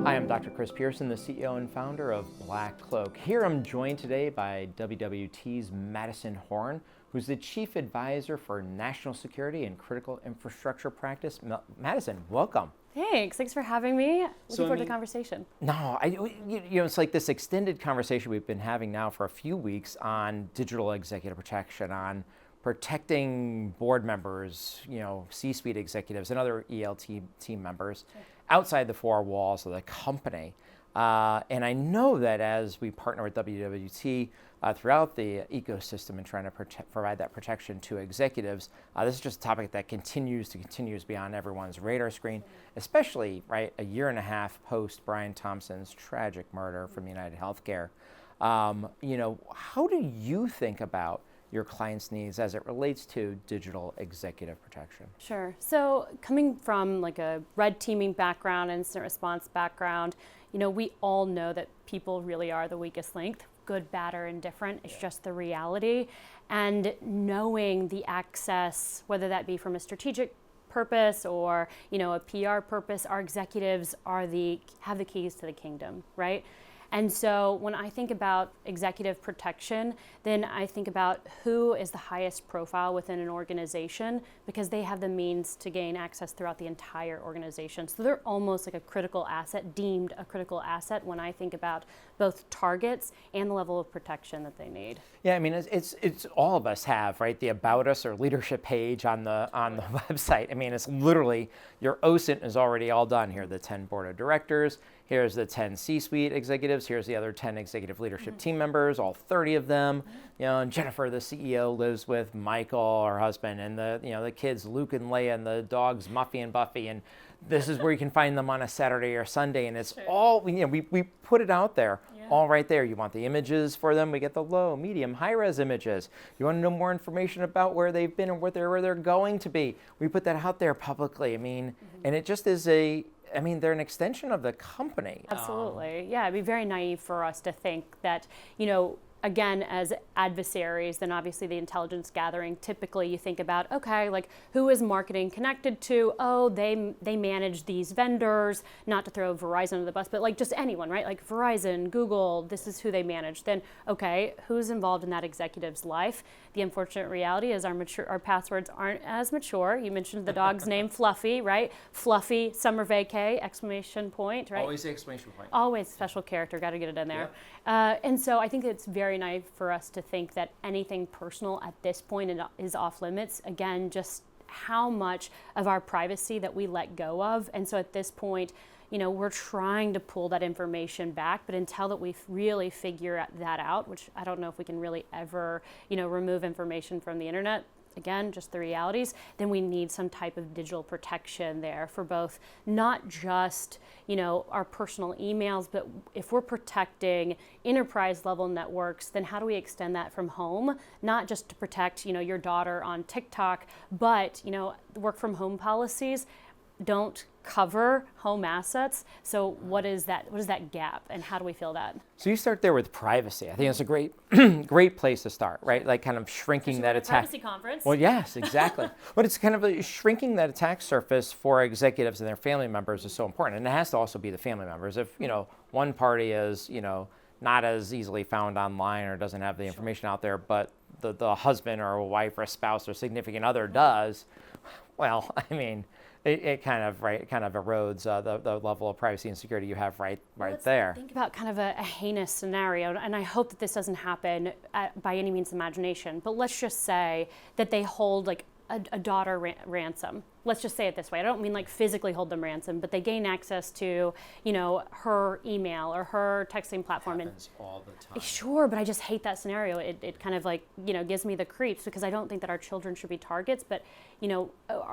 Hi, I'm Dr. Chris Pierson, the CEO and founder of BlackCloak. Here I'm joined today by WWT's Madison Horn, who's the Chief Advisor for National Security and Critical Infrastructure Practice. Madison, welcome. Thanks for having me. Looking forward to the conversation. No, it's like this extended conversation we've been having now for a few weeks on digital executive protection, on protecting board members, C-suite executives and other ELT team members outside the four walls of the company. And I know that as we partner with WWT throughout the ecosystem and trying to provide that protection to executives, this is just a topic that continues to be on everyone's radar screen, especially a year and a half post Brian Thompson's tragic murder from United Healthcare. How do you think about your clients' needs as it relates to digital executive protection? Sure. So coming from like a red teaming background, incident response background, we all know that people really are the weakest link, good, bad, or indifferent. It's just the reality. And knowing the access, whether that be from a strategic purpose or a PR purpose, our executives have the keys to the kingdom, right? And so when I think about executive protection, then I think about who is the highest profile within an organization, because they have the means to gain access throughout the entire organization. So they're almost like a critical asset, deemed a critical asset when I think about both targets and the level of protection that they need. Yeah, I mean, it's all of us have, right? The About Us or leadership page on the website. I mean, it's literally your OSINT is already all done. Here are the 10 board of directors. Here's the 10 C-suite executives. Here's the other 10 executive leadership team members, all 30 of them. And Jennifer, the CEO, lives with Michael, her husband, and the kids, Luke and Leia, and the dogs, Muffy and Buffy. And this is where you can find them on a Saturday or Sunday. And it's all, we put it out there, all right there. You want the images for them? We get the low, medium, high-res images. You want to know more information about where they've been and where they're going to be? We put that out there publicly. I mean, and it just is they're an extension of the company. Absolutely. Yeah, it'd be very naive for us to think that, again, as adversaries, then obviously the intelligence gathering, typically you think about, okay, like who is marketing connected to? Oh, they manage these vendors, not to throw Verizon under the bus, but like just anyone, right? Like Verizon, Google, this is who they manage. Then, okay, who's involved in that executive's life? The unfortunate reality is our passwords aren't as mature. You mentioned the dog's name, Fluffy, right? Fluffy, summer vacay, exclamation point, right? Always the exclamation point. Always special character, got to get it in there. Yep. And so I think it's very naive for us to think that anything personal at this point is off limits. Again, just how much of our privacy that we let go of. And so at this point, we're trying to pull that information back, but until that we really figure that out, which I don't know if we can really ever, remove information from the internet, again, just the realities, then we need some type of digital protection there for both, not just, our personal emails, but if we're protecting enterprise level networks, then how do we extend that from home? Not just to protect, your daughter on TikTok, but, work from home policies don't cover home assets. So what is that gap, and how do we fill that? So you start there with privacy. I think it's a great great place to start, right? Like kind of shrinking that attack. Privacy conference. Well, yes, exactly. But it's kind of shrinking that attack surface for executives and their family members is so important. And it has to also be the family members. If, one party is, not as easily found online or doesn't have the information out there, but the husband or a wife or a spouse or significant other does, well, I mean, it kind of erodes the level of privacy and security you have right there. Think about kind of a heinous scenario, and I hope that this doesn't happen by any means of imagination, but let's just say that they hold like a daughter ransom. Let's just say it this way. I don't mean like physically hold them ransom, but they gain access to, her email or her texting platform. Happens all the time. Sure, but I just hate that scenario. It kind of like, gives me the creeps, because I don't think that our children should be targets, but,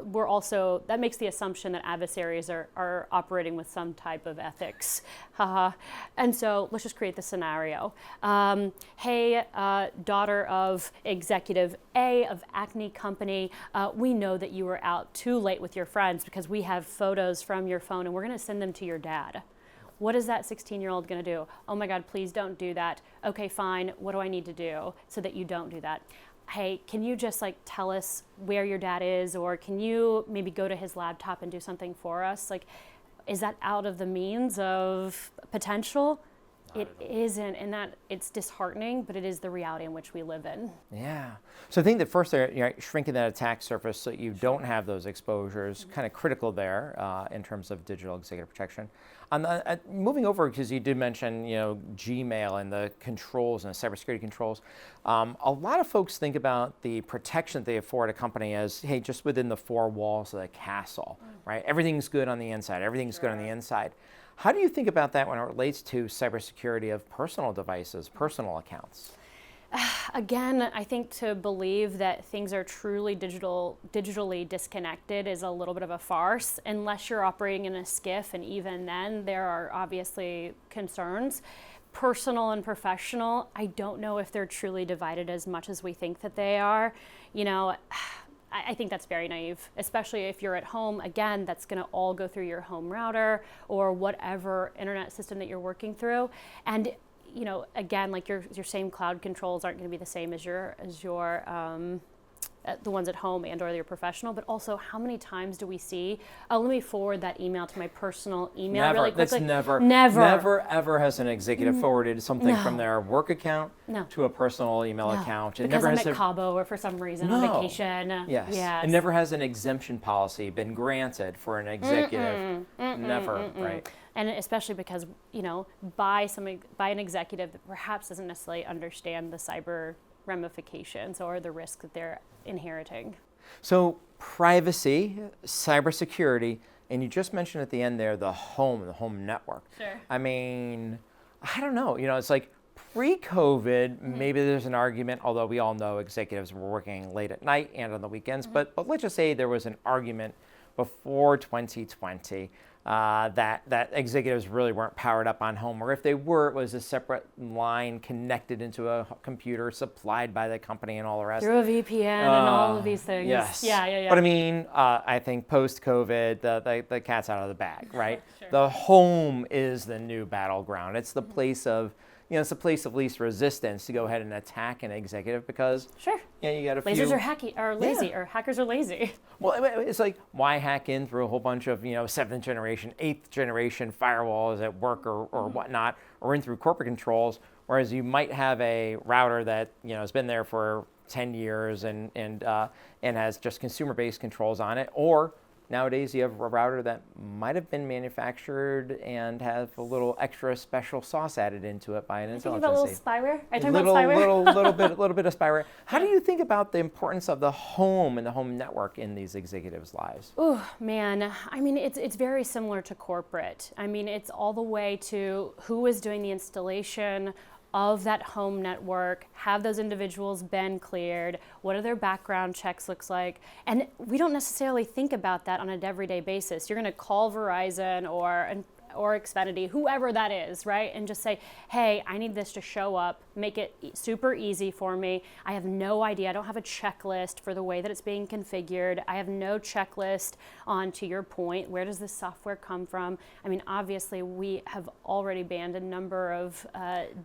we're also, that makes the assumption that adversaries are operating with some type of ethics. And so let's just create the scenario. Hey, daughter of executive A of Acne Company, we know that you were out too late with your friends because we have photos from your phone and we're going to send them to your dad. What is that 16-year-old going to do? Oh my God, please don't do that. Okay, fine. What do I need to do so that you don't do that? Hey, can you just like tell us where your dad is, or can you maybe go to his laptop and do something for us? Like, Is that out of the means of potential? It isn't, and that it's disheartening, but it is the reality in which we live in. Yeah. So I think that first, shrinking that attack surface so you don't have those exposures, kind of critical there in terms of digital executive protection. Moving over, because you did mention, Gmail and the controls and the cybersecurity controls. A lot of folks think about the protection that they afford a company as, hey, just within the four walls of the castle, right? Everything's good on the inside. Everything's good on the inside. How do you think about that when it relates to cybersecurity of personal devices, personal accounts? Again, I think to believe that things are truly digitally disconnected is a little bit of a farce, unless you're operating in a SCIF, and even then there are obviously concerns. Personal and professional, I don't know if they're truly divided as much as we think that they are. I think that's very naive, especially if you're at home. Again, that's going to all go through your home router or whatever internet system that you're working through. And again, like your same cloud controls aren't going to be the same as your the ones at home and or your professional, but also how many times do we see, let me forward that email to my personal email Never. really quickly. That's never ever has an executive forwarded something from their work account to a personal email account. Because I'm at Cabo or for some reason on vacation. Yes. It never has an exemption policy been granted for an executive. Never, right? And especially because, by an executive that perhaps doesn't necessarily understand the cyber ramifications or the risk that they're inheriting. So privacy, cybersecurity, and you just mentioned at the end there the home network. Sure. I mean, I don't know. It's like pre-COVID, maybe there's an argument, although we all know executives were working late at night and on the weekends, but let's just say there was an argument before 2020 that executives really weren't powered up on home, or if they were, it was a separate line connected into a computer supplied by the company and all the rest. Through a VPN and all of these things. Yes. Yeah. But I mean, I think post-COVID, the cat's out of the bag, right? Sure. The home is the new battleground. It's the place of it's a place of least resistance to go ahead and attack an executive because you got a few. Lasers are lazy, or hackers are lazy. Well, it's like, why hack in through a whole bunch of 7th generation, 8th generation firewalls at work or whatnot, or in through corporate controls, whereas you might have a router that has been there for 10 years and has just consumer-based controls on it, or nowadays you have a router that might have been manufactured and have a little extra special sauce added into it by an intelligence Are you talking about a little spyware? Are you talking about spyware? little bit of spyware. How do you think about the importance of the home and the home network in these executives' lives? Oh man, I mean it's very similar to corporate. I mean it's all the way to who is doing the installation of that home network. Have those individuals been cleared? What are their background checks looks like? And we don't necessarily think about that on an everyday basis. You're going to call Verizon or Xfinity, whoever that is, right? And just say, hey, I need this to show up, make it super easy for me. I have no idea. I don't have a checklist for the way that it's being configured. I have no checklist on, to your point, where does this software come from? I mean, obviously, we have already banned a number of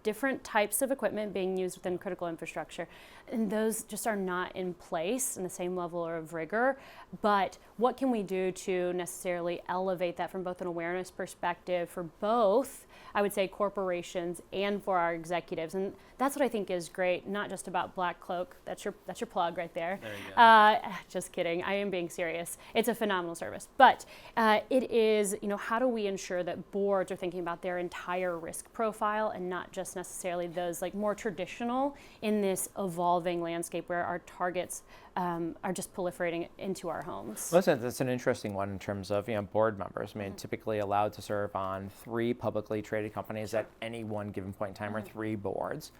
different types of equipment being used within critical infrastructure. And those just are not in place in the same level of rigor. But what can we do to necessarily elevate that from both an awareness perspective for both, I would say, corporations and for our executives? And that's what I think is great, not just about BlackCloak. That's your plug right there. There you go. Just kidding. I am being serious. It's a phenomenal service. But it is, how do we ensure that boards are thinking about their entire risk profile and not just necessarily those like more traditional in this evolving landscape where our targets are just proliferating into our homes? Listen, that's an interesting one in terms of board members. I mean, typically allowed to serve on 3 publicly traded companies at any one given point in time, or 3 boards.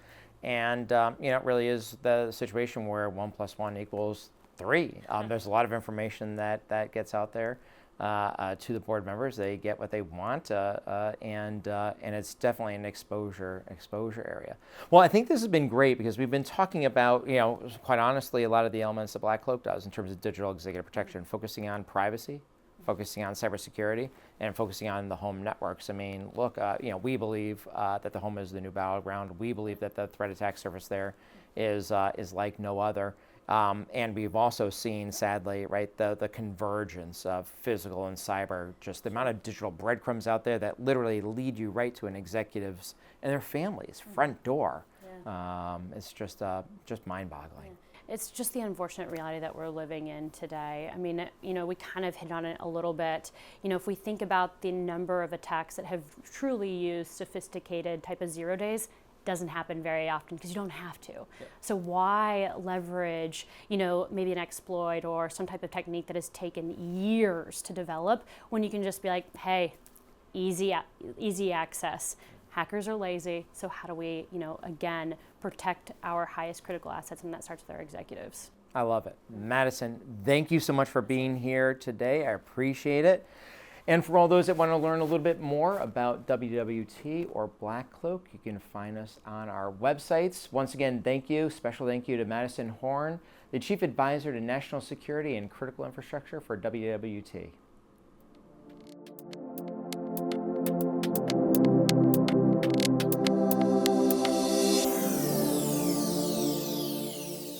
And it really is the situation where 1 + 1 equals 3. There's a lot of information that gets out there to the board members. They get what they want, and it's definitely an exposure area. Well, I think this has been great because we've been talking about, quite honestly, a lot of the elements that BlackCloak does in terms of digital executive protection, focusing on privacy, focusing on cybersecurity, and focusing on the home networks. I mean, look, we believe that the home is the new battleground. We believe that the threat attack surface there is like no other. And we've also seen, sadly, right, the convergence of physical and cyber, just the amount of digital breadcrumbs out there that literally lead you right to an executive's and their family's front door. It's just mind-boggling. It's just the unfortunate reality that we're living in today. I mean, we kind of hit on it a little bit. If we think about the number of attacks that have truly used sophisticated type of 0 days, doesn't happen very often because you don't have to. So why leverage, maybe an exploit or some type of technique that has taken years to develop when you can just be like, hey, easy access. Hackers are lazy, so how do we, again, protect our highest critical assets, and that starts with our executives. I love it. Madison, thank you so much for being here today. I appreciate it. And for all those that want to learn a little bit more about WWT or BlackCloak, you can find us on our websites. Once again, special thank you to Madison Horn, the Chief Advisor to National Security and Critical Infrastructure for WWT.